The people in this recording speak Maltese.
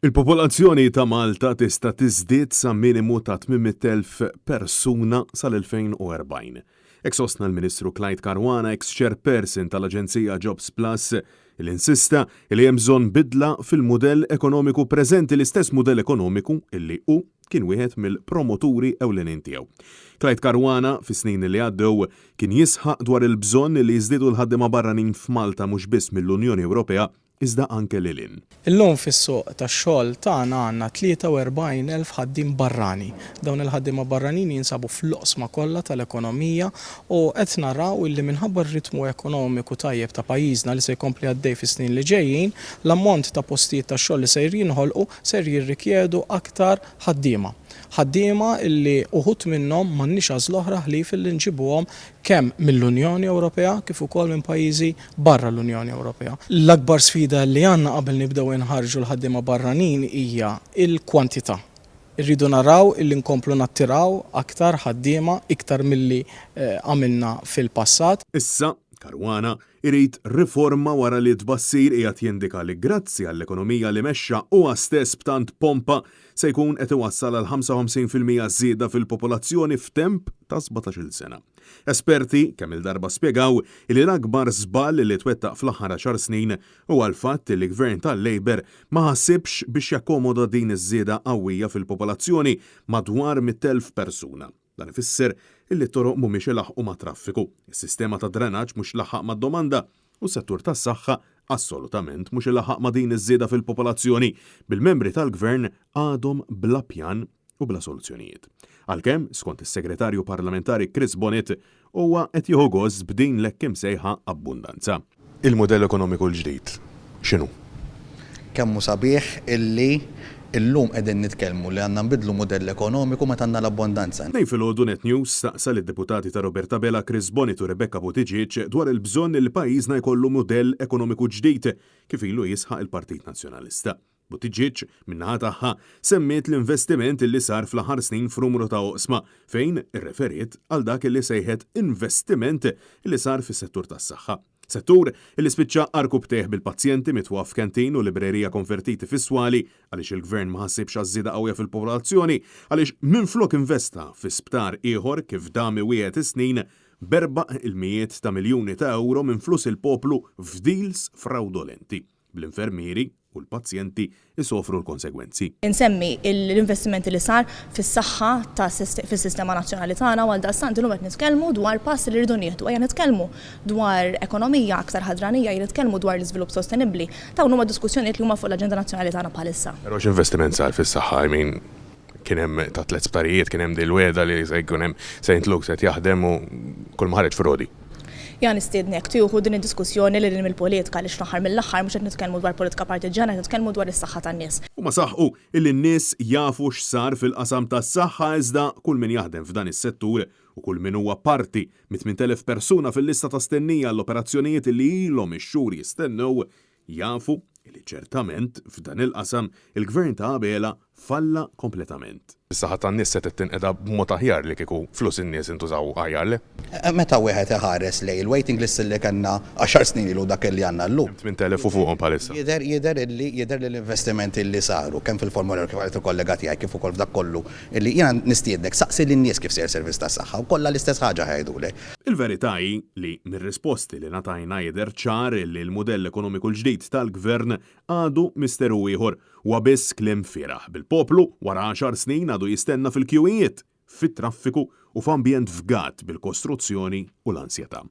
Il-popolazzjoni ta' Malta tista' tiżdied sa minimu ta' 800,000 persuna sal-2040. Hekk sostna l-Ministru Clyde Caruana, ex-chairperson tal-Aġenzija Jobs Plus, il-insista li hemm bżonn bidla fil-mudell ekonomiku preżenti, l-istess mudell ekonomiku illi hu kien wieħed mill-promoturi ewlenin tiegħu. Clyde Caruana fis-snin li għaddew kien jisħaq dwar il-bżonn li jiżdiedu l-ħaddiema barranin f'Malta mhux biss mill-Unjoni Ewropea iżda anke lilin. Illum fis-suq tax-xogħol tagħna għandna 43,000 ħaddiem barrani. Dawn il-ħaddiema barranin jinsabu fl-oqsma kollha tal-ekonomija u qed naraw illi minħabba r-ritmu ekonomiku tajjeb ta' pajjiżna li se jkompli għaddej fis-snin li ġejjin, l-ammont ta' postijiet tax-xogħol li se jinħolqu ser jirrikjedu aktar ħaddiema. Ħaddiema illi uħud minnhom m'għandniex għażla oħra ħlief illi nġibuhom kemm mill-Unjoni Ewropea kif ukoll minn pajjiżi barra l-Unjoni Ewropea. L-akbar sfida li għandna qabel nibdew inħarġu l-ħaddiema barranin hija l-kwantità. Irridu naraw illi nkomplu nattiraw aktar ħaddiema iktar milli għamilna fil-passat. Issa Caruana irid riforma wara li tbassir qiegħed jindika li grazzi għall-ekonomija li mexxa huwa stess b'tant pompa se jkun qed iwassal għal 55% żieda fil-popolazzjoni f'temp ta' 17-il sena. Esperti kemm il-darba spjegaw li l-akbar żball li twettaq fl-aħħar 10 snin huwa l-fatt li l-Gvern tal-Labor ma ħassibx biex jakkomoda din iż-żieda qawwija fil-popolazzjoni madwar 100,000 persuna. Dan ifisser illi t-toroq mhumiex ilaħqu ma' traffiku, is-sistema ta' drenaġġ mhux laħaq mad-domanda u s-settur tas-saħħa assolutament mhux ilaħaq ma' din iż-żieda fil-popolazzjoni bil-membri tal-Gvern għadhom bla pjan u bla soluzzjonijiet. Għalkemm, skont is-Segretarju Parlamentari Chris Bonnet, huwa qed jieħu gost b'din l-hekk imsejħa abbundanza. Il-mudell ekonomiku l-ġdid x'inhu? Kemmu sabiħ illi illum qegħdin nitkellmu li għandna nbidlu mudell ekonomiku meta għandna l-abbondanza. Nej fil-ħodu Net News staqsal id-deputati ta' Roberta Bella, Chris Bonnet u Rebecca Buttigieg dwar il-bżonn li pajjiżna jkollu mudell ekonomiku ġdid kif ilu jisħaq il-Partit Nazzjonalista. Buttigieg minnaħa tagħha semmiet l-investiment li sar fl-aħħar snin f'numru ta' oqsma fejn irreferiet għal dak li sejħet investiment li sar fis-settur tas-saħħa. Settur li spiċċa arku bteħ bil-pazjenti mitwaf kantin u librerija konvertiti fis-swali għaliex il-Gvern ma ħassibx għażieda qawwija fil-popolazzjoni għaliex minflok investa fi sptar ieħor kif dami wieħed is-snin berbaq il-mijiet ta' miljuni ta' euro minn flus il-poplu f'deals fraudolenti bl-infermieri u l-pazjenti isofru l-konsegwenzi. Insemmi l-investimenti li sar fis-saħħa fis-sistema nazzjonali tagħna għal daqstant illum qed nitkellmu dwar pass li rridu nieħdu. Ejja nitkellmu dwar ekonomija aktar ħadranija, nitkellmu dwar l-iżvilupp sostenibbli. Dawn huma diskussjonijiet li huma fuq l-aġenda nazzjonali tagħna bħalissa. Però x'investiment sar fis-saħħa, kien hemm ta' tliet sptarijiet, kien hemm dil-weda li se jkun hemm St. Luke's qed jaħdem u kull ma ħareġ frodi. Jan nistiednek tieħu din id-diskussjoni li mill-politika li x'naħar mill-aħħar mhux qed nitkellmu dwar politika partiġana, qed nitkellmu dwar is-saħħa tan-nies. Huma saħħu illi n-nies jafu x'sar fil-qasam tas-saħħa iżda kull min jaħdem f'dan is-settur u kull min huwa parti mit 8,000 persuna fil-lista ta' stennija l-operazzjonijiet li ilhom ix-xhur jistennew jafu li ċertament f'dan il-qasam il-Gvern ta' Bela falla kompletament. Is-saħħa tan-nies se tinqeda b'mod aħjar li kieku flus in-nies intużaw aħjar le? Meta wieħed iħares lej il-waiting list li kellna 10 snin ilu dak li għandna llum. 8,000 u fuqhom bħalissa. Jidher li l-investimenti li saru kemm fil-formular kif qed il-kollega tiegħi kif ukoll f'dak kollu illi jiena nistiednek saqsi lin-nies kif ser servizz tas-saħħa u kollha l-istess ħaġa ħajdulek. Il-verità hi li mir-risposti li ngħatajna jidher ċar li l-mudell ekonomiku l-ġdid tal-Gvern għadu misteru ieħor huwa biss kliem fieraħ bil-poplu wara 10 snin għadu jistenna fil-kjuwijiet, fit-traffiku u f'ambjent fgat bil-kostruzzjoni u l-ansjetà.